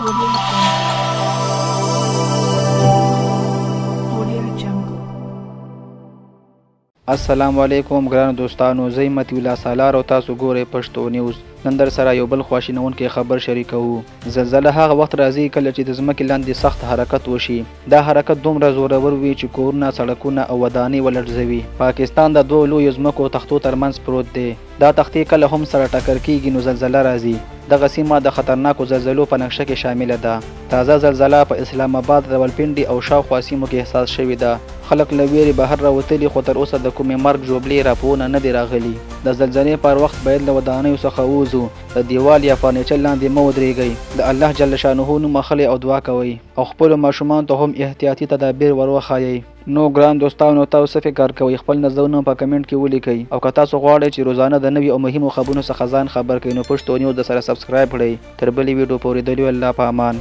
Audio Jungle. السلام علیکم ګرانو دوستانو، زه متي الله سالار او تاسو ګورئ پښتو نیوز. نن در سره یو بل خواشینونکی خبر شریکوو. زلزله هغه وخت راځي کله چې د ځمکې لاندې سخت حرکت وشي. دا حرکت دومره زورور وي چې کورونه، سړکونه او ودانۍ ولړزوي. پاکستان د دوه لویو ځمکو تختو ترمنځ پروت دی. دا تختې کله هم سره ټکر کیږي نو زلزله راځي. دغه سیمه د خطرناکو زلزلو په نقشه کې شامله ده. تازه زلزله په اسلام آباد، راولپنډي او شاوخوا سیمو کې احساس شوې ده. خلک له ویرې بهر راوتلي، خو تر اوسه د کومې مرګ ژوبلې راپورونه نه دي راغلي. د زلزلې پر وخت باید له ودانیو څخه ووځو، د دیوال یا فرنیچر لاندې مه ودرېږئ. د الله جل شانه نوم اخلئ او دعا کوئ او خپلو ماشومانو ته هم احتیاطي تدابیر ور وښایئ. نو ګران دوستانو، تاسو څه فکر کوئ؟ خپل نظرونه په کمنټ کې ولیکئ او که تاسو غواړئ چې روزانه د نوي او مهمو خبرونو څخه ځان خبر کړئ نو پښتو نیوز د سره سبسکرایب کړئ. تر بلې ویډیو پورې د الله په امان.